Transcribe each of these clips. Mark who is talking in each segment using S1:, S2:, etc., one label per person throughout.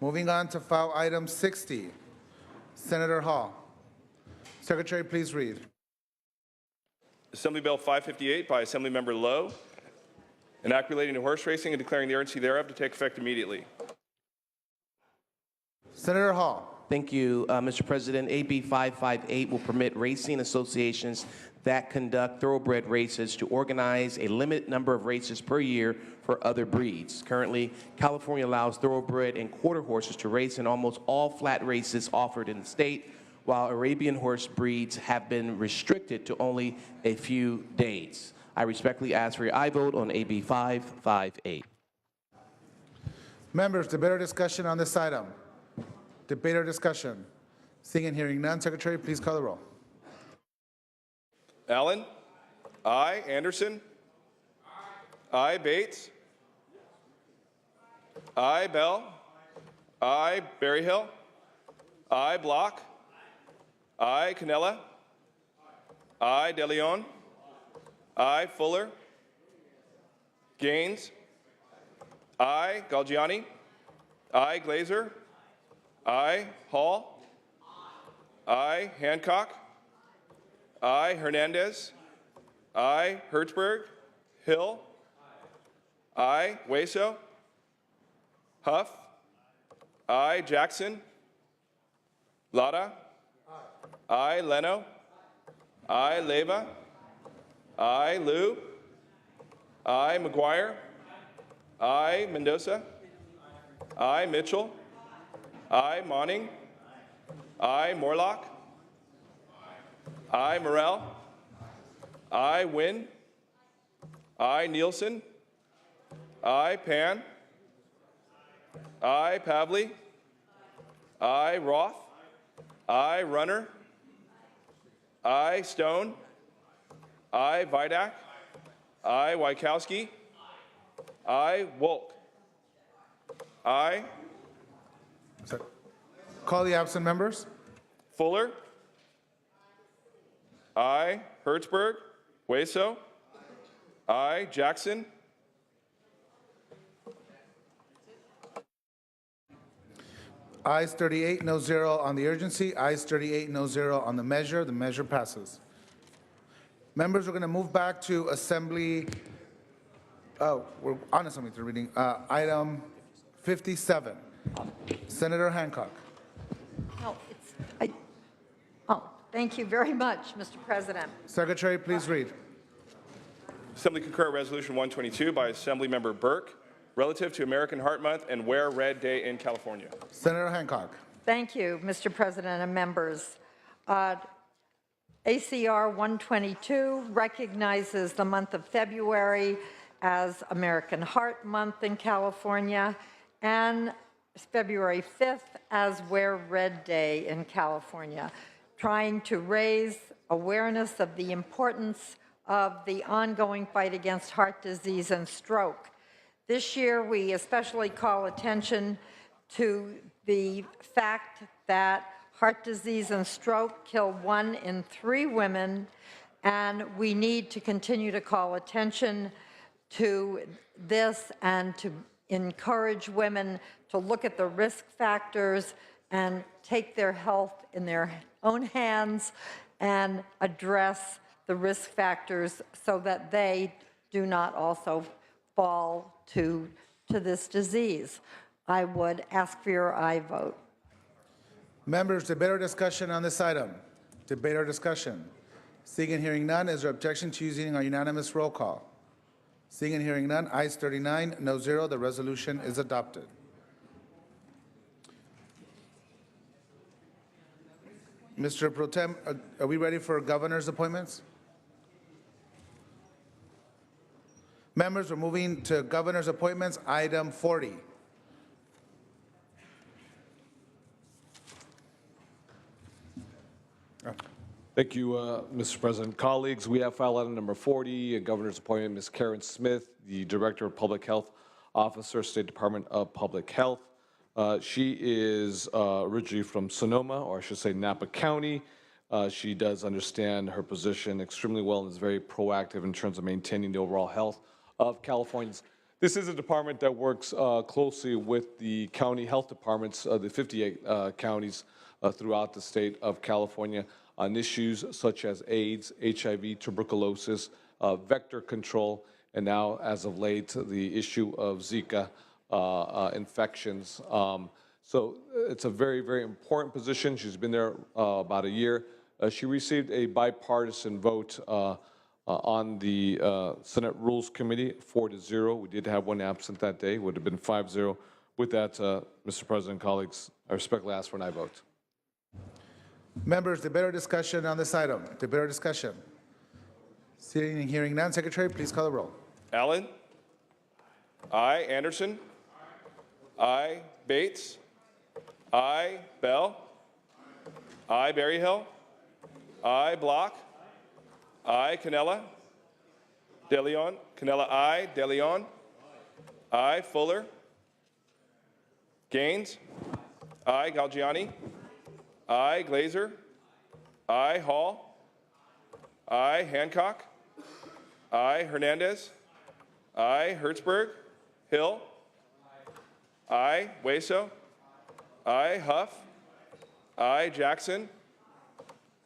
S1: Moving on to file item 60. Senator Hall. Secretary, please read.
S2: Assembly Bill 558 by Assemblymember Lowe, an act relating to horse racing and declaring the urgency thereof to take effect immediately.
S1: Senator Hall.
S3: Thank you, Mr. President. AB 558 will permit racing associations that conduct thoroughbred races to organize a limited number of races per year for other breeds. Currently, California allows thoroughbred and quarter horses to race in almost all flat races offered in the state, while Arabian horse breeds have been restricted to only a few days. I respectfully ask for your aye vote on AB 558.
S1: Members, debate or discussion on this item? Debate or discussion? Seeing and hearing none, Secretary, please call the roll.
S2: Allen? Aye. Anderson? Aye. Bates? Aye. Bell? Aye. Berryhill? Aye. Block? Aye. Canella? Aye. De Leon? Aye. Fuller? Gaines? Aye. Galgiani? Aye. Glazer? Aye. Hall? Aye. Hancock? Aye. Hernandez? Aye. Hertzberg? Hill? Aye. Hueso? Huff? Aye. Jackson? Lara? Aye. Leno? Aye. Leyva? Aye. Liu? Aye. McGuire? Aye. Mendoza? Aye. Mitchell? Aye. Monning? Aye. Morlock? Aye. Morrell? Aye. Wynn? Aye. Nielsen? Aye. Pan? Aye. Pavley? Aye. Roth? Aye. Runner? Aye. Stone? Aye. Vidak? Aye. Wykowski? Aye. Wolk? Aye.
S1: Call the absent members.
S2: Fuller? Aye. Hertzberg? Hueso? Aye. Jackson?
S1: Ayes 38, no zero on the urgency. Ayes 38, no zero on the measure. The measure passes. Members, we're going to move back to Assembly. Oh, we're on Assembly third reading. Item 57. Senator Hancock.
S4: Thank you very much, Mr. President.
S1: Secretary, please read.
S2: Assembly concurrent resolution 122 by Assemblymember Burke relative to American Heart Month and Wear Red Day in California.
S1: Senator Hancock.
S4: Thank you, Mr. President and members. ACR 122 recognizes the month of February as American Heart Month in California and February 5th as Wear Red Day in California, trying to raise awareness of the importance of the ongoing fight against heart disease and stroke. This year, we especially call attention to the fact that heart disease and stroke kill 1 in 3 women, and we need to continue to call attention to this and to encourage women to look at the risk factors and take their health in their own hands and address the risk factors so that they do not also fall to this disease. I would ask for your aye vote.
S1: Members, debate or discussion on this item? Debate or discussion? Seeing and hearing none, is there objection to using a unanimous roll call? Seeing and hearing none, ayes 39, no zero, the resolution is adopted. Mr. Pro Tem, are we ready for governor's appointments? Members, we're moving to governor's appointments, item 40.
S5: Thank you, Mr. President. Colleagues, we have file item number 40, a governor's appointment, Ms. Karen Smith, the Director of Public Health Officer, State Department of Public Health. She is originally from Sonoma, or I should say Napa County. She does understand her position extremely well and is very proactive in terms of maintaining the overall health of Californians. This is a department that works closely with the county health departments, the 58 counties throughout the state of California on issues such as AIDS, HIV, tuberculosis, vector control, and now, as of late, the issue of Zika infections. So it's a very, very important position. She's been there about a year. She received a bipartisan vote on the Senate Rules Committee, 4-0. We did have one absent that day. Would have been 5-0. With that, Mr. President, colleagues, I respectfully ask for an aye vote.
S1: Members, debate or discussion on this item? Debate or discussion? Seeing and hearing none, Secretary, please call the roll.
S2: Allen? Aye. Anderson? Aye. Bates? Aye. Bell? Aye. Berryhill? Aye. Block? Aye. Canella? De Leon? Canella, aye. De Leon? Aye. Fuller? Gaines? Aye. Galgiani? Aye. Glazer? Aye. Hall? Aye. Hancock? Aye. Hernandez? Aye. Hertzberg? Hill? Aye. Hueso? Aye. Huff? Aye. Jackson?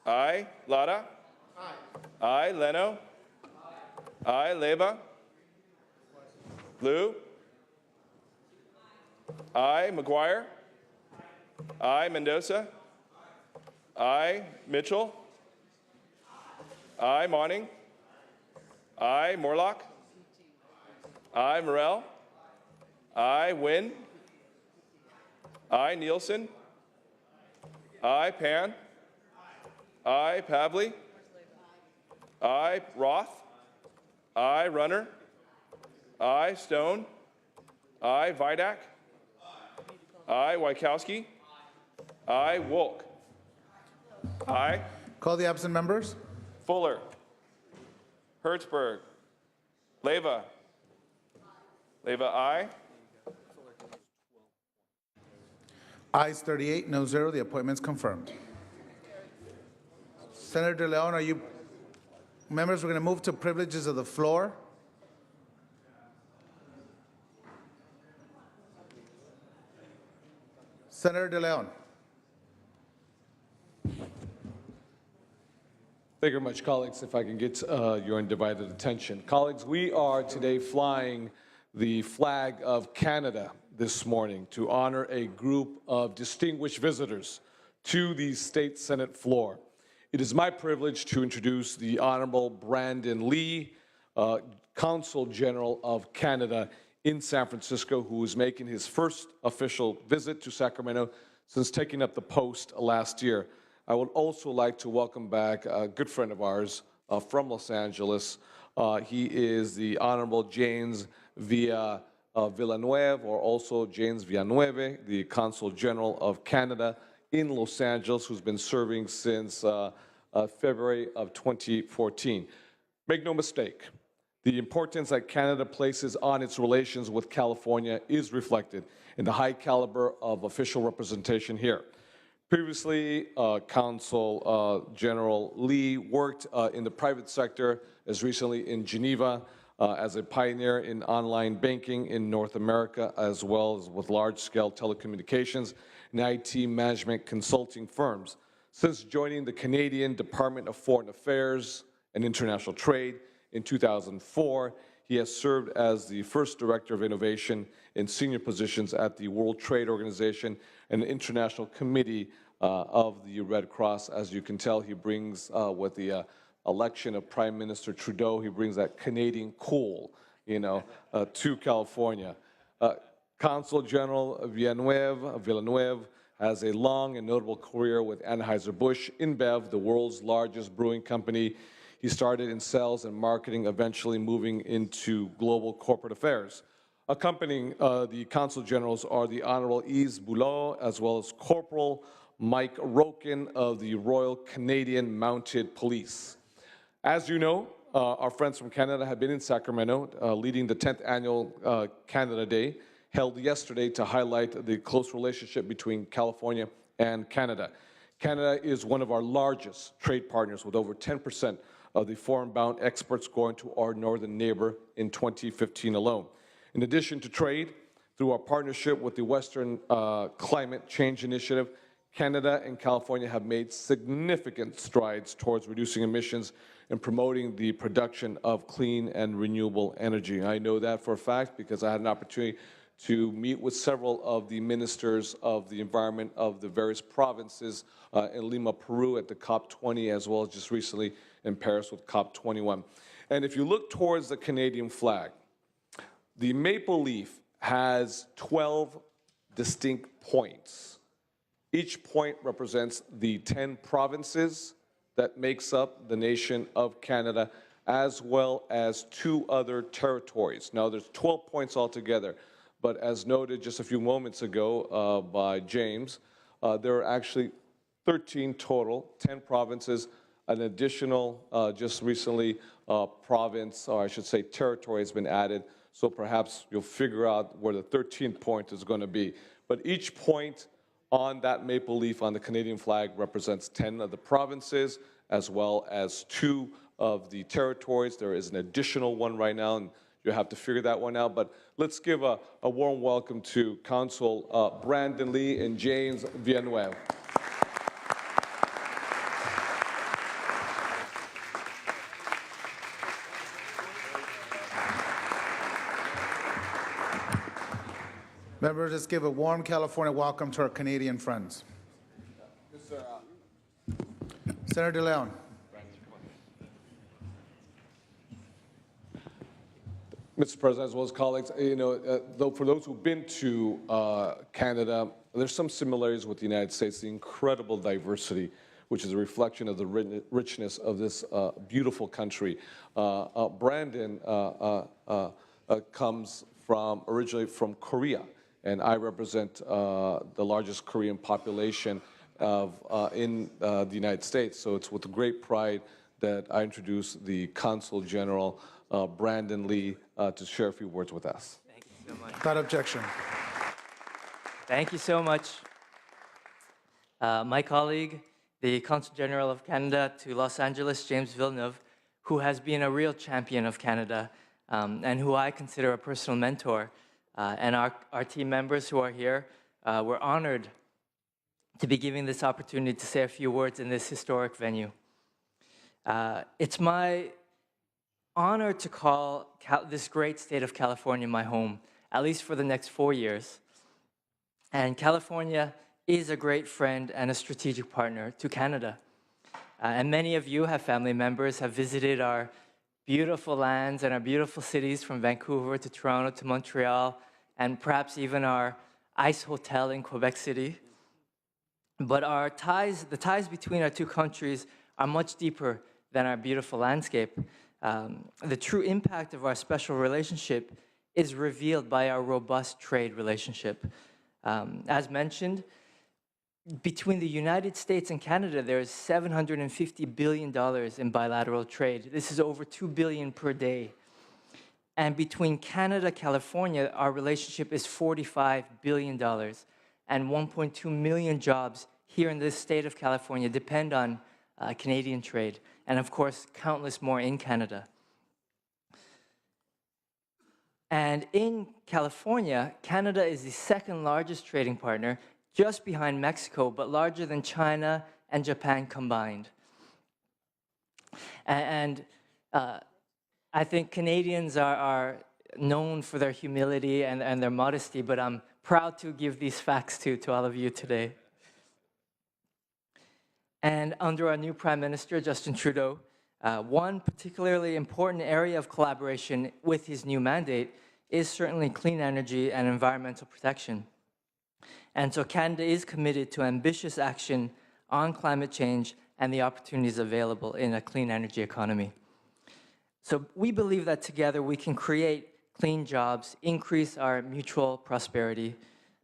S2: Aye. Lara? Aye. Leno? Aye. Leyva? Liu? Aye. McGuire? Aye. Mendoza? Aye. Mitchell? Aye. Monning? Aye. Morlock? Aye. Morell? Aye. Wynn? Aye. Nielsen? Aye. Pan? Aye. Pavley? Aye. Roth? Aye. Runner? Aye. Stone? Aye. Vidak? Aye. Wykowski? Aye. Wolk? Aye.
S1: Call the absent members.
S2: Fuller? Hertzberg? Leyva? Leyva, aye.
S1: Ayes 38, no 0. The appointment's confirmed. Senator De Leon, are you, members, we're going to move to privileges of the floor. Senator De Leon.
S5: Thank you very much, colleagues. If I can get your undivided attention. Colleagues, we are today flying the flag of Canada this morning to honor a group of distinguished visitors to the State Senate floor. It is my privilege to introduce the Honorable Brandon Lee, Consul General of Canada in San Francisco, who is making his first official visit to Sacramento since taking up the post last year. I would also like to welcome back a good friend of ours from Los Angeles. He is the Honorable James Villanueva, or also James Villanueva, the Consul General of Canada in Los Angeles, who's been serving since February of 2014. Make no mistake, the importance that Canada places on its relations with California is reflected in the high caliber of official representation here. Previously, Consul General Lee worked in the private sector, as recently in Geneva, as a pioneer in online banking in North America, as well as with large-scale telecommunications and IT management consulting firms. Since joining the Canadian Department of Foreign Affairs and International Trade in 2004, he has served as the first Director of Innovation in senior positions at the World Trade Organization and the International Committee of the Red Cross. As you can tell, he brings, with the election of Prime Minister Trudeau, he brings that Canadian cool, to California. Consul General Villanueva has a long and notable career with Anheuser-Busch InBev, the world's largest brewing company. He started in sales and marketing, eventually moving into global corporate affairs. Accompanying the Consul Generals are the Honorable Yves Boulot, as well as Corporal Mike Roken of the Royal Canadian Mounted Police. As you know, our friends from Canada have been in Sacramento, leading the 10th annual Canada Day, held yesterday to highlight the close relationship between California and Canada. Canada is one of our largest trade partners, with over 10% of the foreign-bound exports going to our northern neighbor in 2015 alone. In addition to trade, through our partnership with the Western Climate Change Initiative, Canada and California have made significant strides towards reducing emissions and promoting the production of clean and renewable energy. I know that for a fact because I had an opportunity to meet with several of the ministers of the environment of the various provinces in Lima, Peru at the COP20, as well as just recently in Paris with COP21. And if you look towards the Canadian flag, the maple leaf has 12 distinct points. Each point represents the 10 provinces that makes up the nation of Canada, as well as 2 other territories. Now, there's 12 points altogether, but as noted just a few moments ago by James, there are actually 13 total, 10 provinces, an additional, just recently, province, or I should say territory has been added, so perhaps you'll figure out where the 13th point is going to be. But each point on that maple leaf on the Canadian flag represents 10 of the provinces, as well as 2 of the territories. There is an additional one right now, and you'll have to figure that one out. But let's give a warm welcome to Council Brandon Lee and James Villeneuve.
S1: Members, let's give a warm California welcome to our Canadian friends. Senator De Leon.
S5: Mr. President, as well as colleagues, though for those who've been to Canada, there's some similarities with the United States, the incredible diversity, which is a reflection of the richness of this beautiful country. Brandon comes originally from Korea, and I represent the largest Korean population in the United States. So it's with great pride that I introduce the Consul General, Brandon Lee, to share a few words with us.
S6: Thank you so much.
S1: Without objection.
S6: Thank you so much. My colleague, the Consul General of Canada to Los Angeles, James Villeneuve, who has been a real champion of Canada and who I consider a personal mentor, and our team members who are here, we're honored to be given this opportunity to say a few words in this historic venue. It's my honor to call this great state of California my home, at least for the next 4 years. And California is a great friend and a strategic partner to Canada. And many of you have family members, have visited our beautiful lands and our beautiful cities from Vancouver to Toronto to Montreal, and perhaps even our Ice Hotel in Quebec City. But the ties between our 2 countries are much deeper than our beautiful landscape. The true impact of our special relationship is revealed by our robust trade relationship. As mentioned, between the United States and Canada, there is $750 billion in bilateral trade. This is over $2 billion per day. And between Canada and California, our relationship is $45 billion. And 1.2 million jobs here in this state of California depend on Canadian trade. And of course, countless more in Canada. And in California, Canada is the 2nd largest trading partner, just behind Mexico, but larger than China and Japan combined. And I think Canadians are known for their humility and their modesty, but I'm proud to give these facts to all of you today. And under our new Prime Minister, Justin Trudeau, one particularly important area of collaboration with his new mandate is certainly clean energy and environmental protection. And so Canada is committed to ambitious action on climate change and the opportunities available in a clean energy economy. So we believe that together we can create clean jobs, increase our mutual prosperity,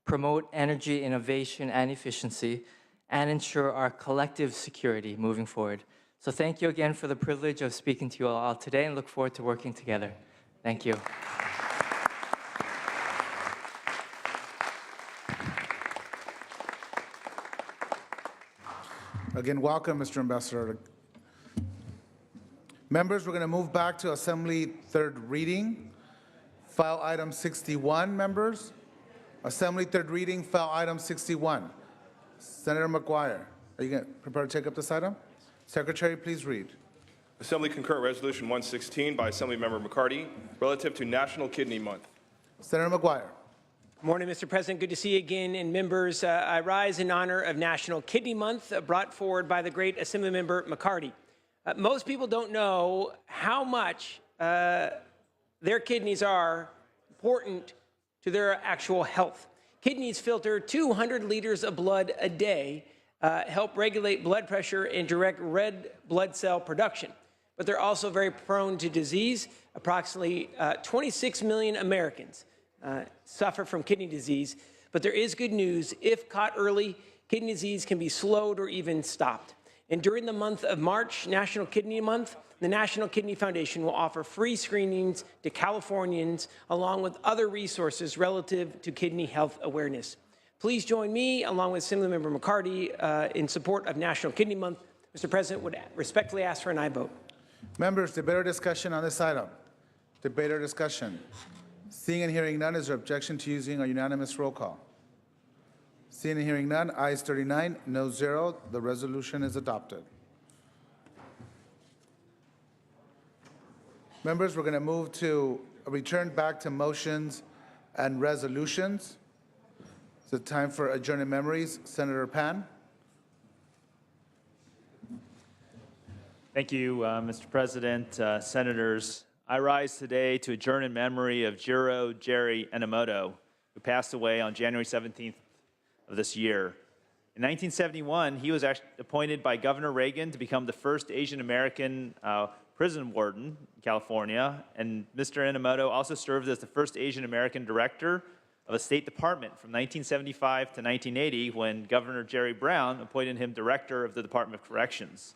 S6: promote energy innovation and efficiency, and ensure our collective security moving forward. So thank you again for the privilege of speaking to you all today, and look forward to working together. Thank you.
S1: Again, welcome, Mr. Ambassador. Members, we're going to move back to Assembly third reading. File item 61, members. Assembly third reading, file item 61. Senator McGuire, are you prepared to take up this item? Secretary, please read.
S2: Assembly Concurrent Resolution 116 by Assemblymember McCarty relative to National Kidney Month.
S1: Senator McGuire.
S7: Good morning, Mr. President. Good to see you again. And members, I rise in honor of National Kidney Month, brought forward by the great Assemblymember McCarty. Most people don't know how much their kidneys are important to their actual health. Kidneys filter 200 liters of blood a day, help regulate blood pressure and direct red blood cell production. But they're also very prone to disease. Approximately 26 million Americans suffer from kidney disease. But there is good news. If caught early, kidney disease can be slowed or even stopped. And during the month of March, National Kidney Month, the National Kidney Foundation will offer free screenings to Californians along with other resources relative to kidney health awareness. Please join me, along with Assemblymember McCarty, in support of National Kidney Month. Mr. President, would respectfully ask for an aye vote.
S1: Members, debate or discussion on this item? Debate or discussion? Seeing and hearing none, is there objection to using a unanimous roll call? Seeing and hearing none, ayes 39, no 0. The resolution is adopted. Members, we're going to move to return back to motions and resolutions. It's the time for adjourned memories. Senator Pan.
S8: Thank you, Mr. President. Senators, I rise today to adjourn in memory of Jiro Jerry Enomoto, who passed away on January 17th of this year. In 1971, he was appointed by Governor Reagan to become the first Asian American prison warden in California, and Mr. Enomoto also served as the first Asian American director of a State Department from 1975 to 1980, when Governor Jerry Brown appointed him director of the Department of Corrections.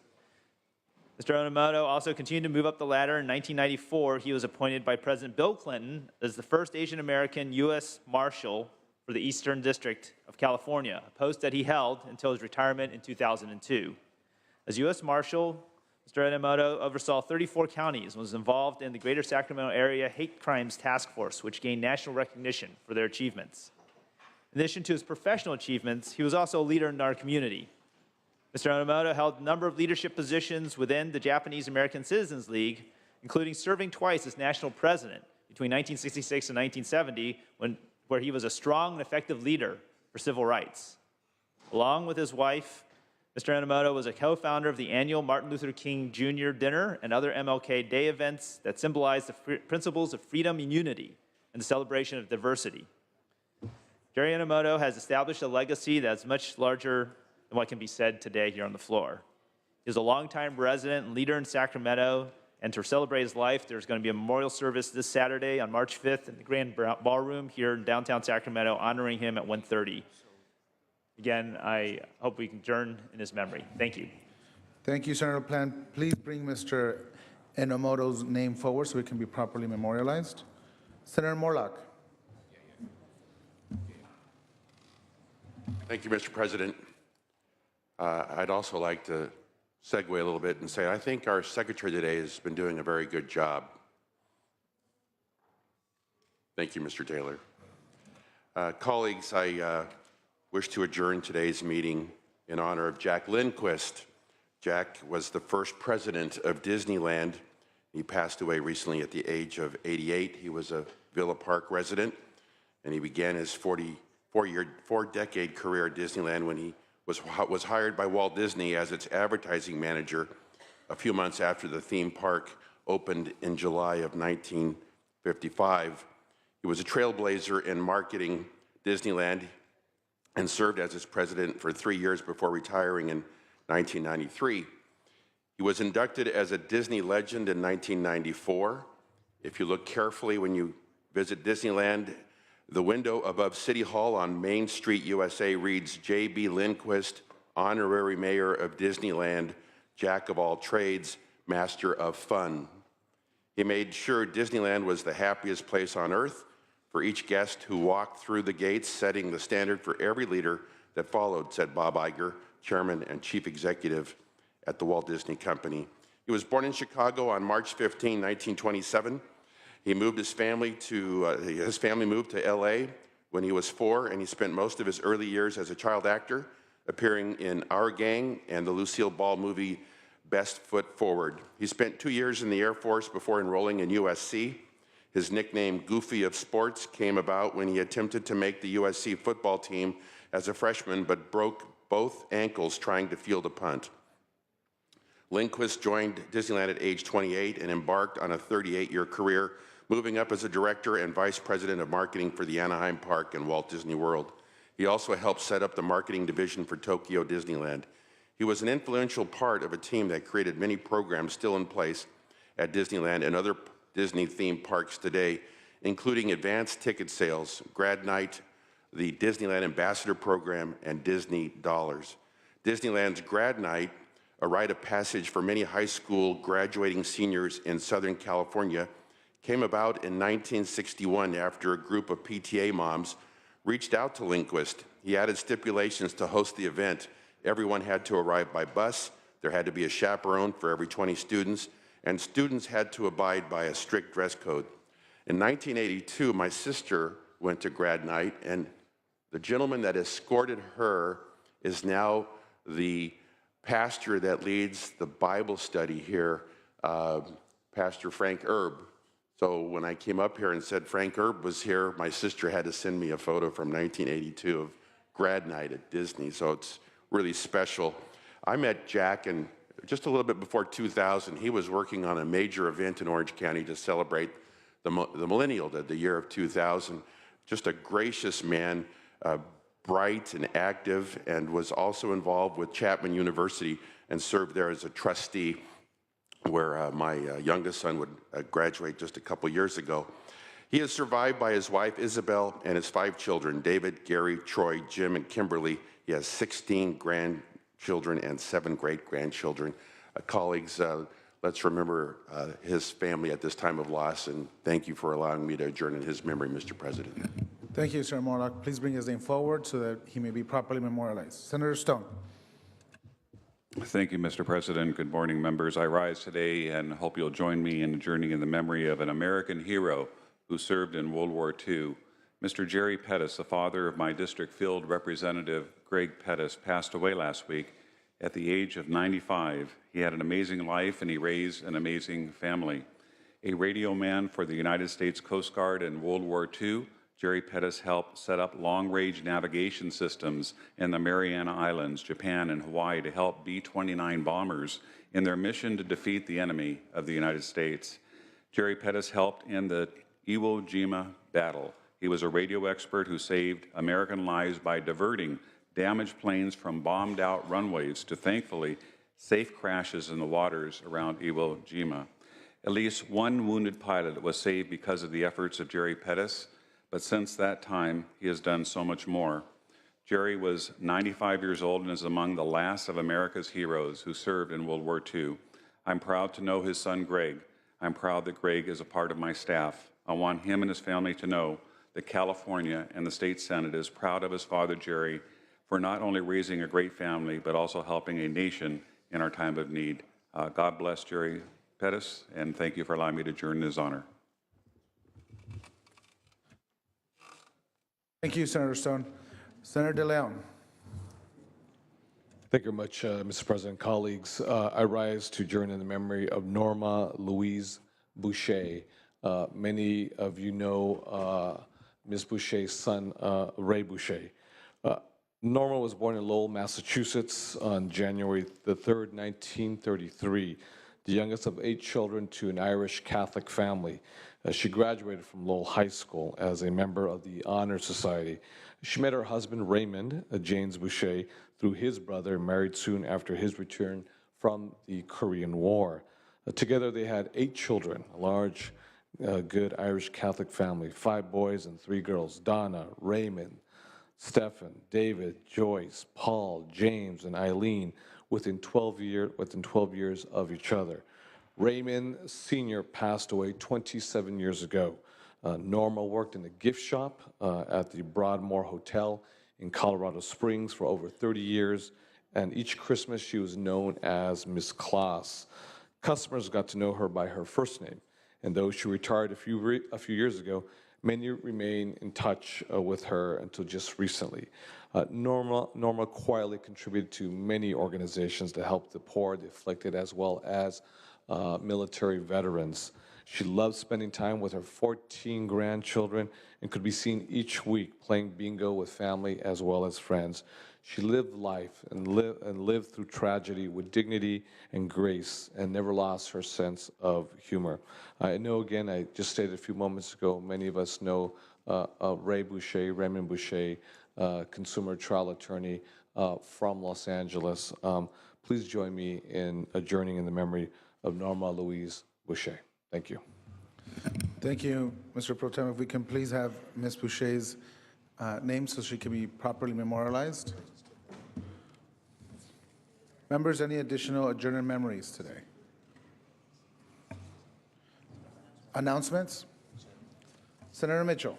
S8: Mr. Enomoto also continued to move up the ladder. In 1994, he was appointed by President Bill Clinton as the first Asian American U.S. Marshal for the Eastern District of California, a post that he held until his retirement in 2002. As U.S. Marshal, Mr. Enomoto oversaw 34 counties and was involved in the Greater Sacramento Area Hate Crimes Task Force, which gained national recognition for their achievements. In addition to his professional achievements, he was also a leader in our community. Mr. Enomoto held a number of leadership positions within the Japanese American Citizens League, including serving twice as national president between 1966 and 1970, where he was a strong and effective leader for civil rights. Along with his wife, Mr. Enomoto was a co-founder of the annual Martin Luther King Jr. Dinner and other MLK Day events that symbolize the principles of freedom and unity and the celebration of diversity. Jerry Enomoto has established a legacy that's much larger than what can be said today here on the floor. He is a longtime resident and leader in Sacramento, and to celebrate his life, there's going to be a memorial service this Saturday on March 5th in the Grand Ballroom here in downtown Sacramento, honoring him at 1:30. Again, I hope we can adjourn in his memory. Thank you.
S1: Thank you, Senator Pan. Please bring Mr. Enomoto's name forward so it can be properly memorialized. Senator Morlock.
S9: Thank you, Mr. President. I'd also like to segue a little bit and say I think our secretary today has been doing a very good job. Thank you, Mr. Taylor. Colleagues, I wish to adjourn today's meeting in honor of Jack Lindquist. Jack was the first president of Disneyland. He passed away recently at the age of 88. He was a Villa Park resident, and he began his four-decade career at Disneyland when he was hired by Walt Disney as its advertising manager a few months after the theme park opened in July of 1955. He was a trailblazer in marketing Disneyland and served as its president for 3 years before retiring in 1993. He was inducted as a Disney legend in 1994. If you look carefully when you visit Disneyland, the window above City Hall on Main Street, USA reads, J.B. Lindquist, Honorary Mayor of Disneyland, Jack of all trades, Master of fun. He made sure Disneyland was the happiest place on earth for each guest who walked through the gates, setting the standard for every leader that followed, said Bob Iger, Chairman and Chief Executive at the Walt Disney Company. He was born in Chicago on March 15, 1927. His family moved to LA when he was 4, and he spent most of his early years as a child actor, appearing in Our Gang and the Lucille Ball movie Best Foot Forward. He spent 2 years in the Air Force before enrolling in USC. His nickname, Goofy of Sports, came about when he attempted to make the USC football team as a freshman, but broke both ankles trying to field a punt. Lindquist joined Disneyland at age 28 and embarked on a 38-year career, moving up as a director and vice president of marketing for the Anaheim Park and Walt Disney World. He also helped set up the marketing division for Tokyo Disneyland. He was an influential part of a team that created many programs still in place at Disneyland and other Disney-themed parks today, including advanced ticket sales, Grad Night, the Disneyland Ambassador Program, and Disney Dollars. Disneyland's Grad Night, a rite of passage for many high school graduating seniors in Southern California, came about in 1961 after a group of PTA moms reached out to Lindquist. He added stipulations to host the event. Everyone had to arrive by bus, there had to be a chaperone for every 20 students, and students had to abide by a strict dress code. In 1982, my sister went to Grad Night, and the gentleman that escorted her is now the pastor that leads the Bible study here, Pastor Frank Erb. So when I came up here and said Frank Erb was here, my sister had to send me a photo from 1982 of Grad Night at Disney, so it's really special. I met Jack and just a little bit before 2000, he was working on a major event in Orange County to celebrate the millennial, the year of 2000. Just a gracious man, bright and active, and was also involved with Chapman University and served there as a trustee, where my youngest son would graduate just a couple years ago. He is survived by his wife, Isabel, and his 5 children, David, Gary, Troy, Jim, and Kimberly. He has 16 grandchildren and 7 great-grandchildren. Colleagues, let's remember his family at this time of loss, and thank you for allowing me to adjourn in his memory, Mr. President.
S1: Thank you, Senator Morlock. Please bring his name forward so that he may be properly memorialized. Senator Stone.
S10: Thank you, Mr. President. Good morning, members. I rise today and hope you'll join me in adjourning in the memory of an American hero who served in World War II. Mr. Jerry Pettis, the father of my district field representative, Greg Pettis, passed away last week at the age of 95. He had an amazing life and he raised an amazing family. A radio man for the United States Coast Guard in World War II, Jerry Pettis helped set up long-range navigation systems in the Mariana Islands, Japan, and Hawaii to help B-29 bombers in their mission to defeat the enemy of the United States. Jerry Pettis helped in the Iwo Jima battle. He was a radio expert who saved American lives by diverting damaged planes from bombed-out runways to, thankfully, safe crashes in the waters around Iwo Jima. At least one wounded pilot was saved because of the efforts of Jerry Pettis, but since that time, he has done so much more. Jerry was 95 years old and is among the last of America's heroes who served in World War II. I'm proud to know his son, Greg. I'm proud that Greg is a part of my staff. I want him and his family to know that California and the state Senate is proud of his father, Jerry, for not only raising a great family, but also helping a nation in our time of need. God bless Jerry Pettis, and thank you for allowing me to adjourn in his honor.
S1: Thank you, Senator Stone. Senator De Leon.
S5: Thank you very much, Mr. President. Colleagues, I rise to adjourn in the memory of Norma Louise Boucher. Many of you know Ms. Boucher's son, Ray Boucher. Norma was born in Lowell, Massachusetts on January the 3rd, 1933, the youngest of 8 children to an Irish Catholic family. She graduated from Lowell High School as a member of the Honor Society. She met her husband, Raymond James Boucher, through his brother, married soon after his return from the Korean War. Together they had 8 children, a large, good Irish Catholic family, 5 boys and 3 girls, Donna, Raymond, Stephen, David, Joyce, Paul, James, and Eileen, within 12 years of each other. Raymond Sr. passed away 27 years ago. Norma worked in a gift shop at the Broadmoor Hotel in Colorado Springs for over 30 years, and each Christmas she was known as Miss Claus. Customers got to know her by her first name, and though she retired a few years ago, many remain in touch with her until just recently. Norma quietly contributed to many organizations that help the poor, the afflicted, as well as military veterans. She loves spending time with her 14 grandchildren and could be seen each week playing bingo with family as well as friends. She lived life and lived through tragedy with dignity and grace and never lost her sense of humor. I know, again, I just stated a few moments ago, many of us know Raymond Boucher, consumer trial attorney from Los Angeles. Please join me in adjourning in the memory of Norma Louise Boucher. Thank you.
S1: Thank you, Mr. Pro Tem. If we can please have Ms. Boucher's name so she can be properly memorialized. Members, any additional adjourned memories today? Announcements? Senator Mitchell.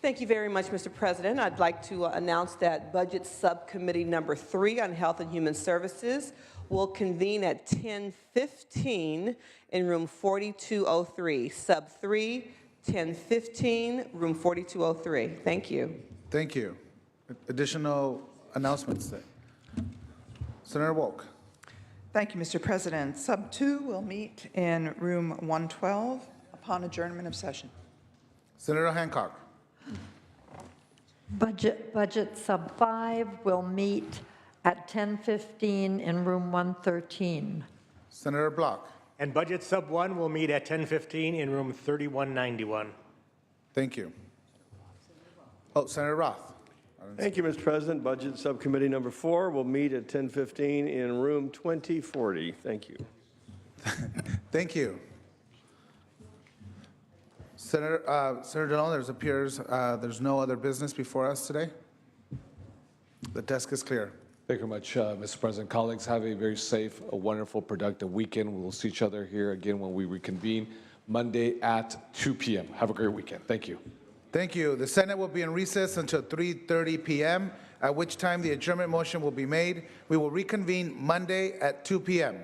S11: Thank you very much, Mr. President. I'd like to announce that Budget Subcommittee number 3 on Health and Human Services will convene at 10:15 in room 4203. Sub 3, 10:15, room 4203. Thank you.
S1: Thank you. Additional announcements then. Senator Wolk.
S12: Thank you, Mr. President. Sub 2 will meet in room 112 upon adjournment of session.
S1: Senator Hancock.
S4: Budget Sub 5 will meet at 10:15 in room 113.
S1: Senator Block.
S13: And Budget Sub 1 will meet at 10:15 in room 3191.
S1: Thank you. Oh, Senator Roth.
S14: Thank you, Mr. President. Budget Subcommittee number 4 will meet at 10:15 in room 2040. Thank you.
S1: Thank you. Senator Dillon, there's no other business before us today. The desk is clear.
S5: Thank you very much, Mr. President. Colleagues, have a very safe, a wonderful, productive weekend. We will see each other here again when we reconvene Monday at 2 p.m. Have a great weekend. Thank you.
S1: Thank you. The Senate will be in recess until 3:30 p.m., at which time the adjournment motion will be made. We will reconvene Monday at 2 p.m.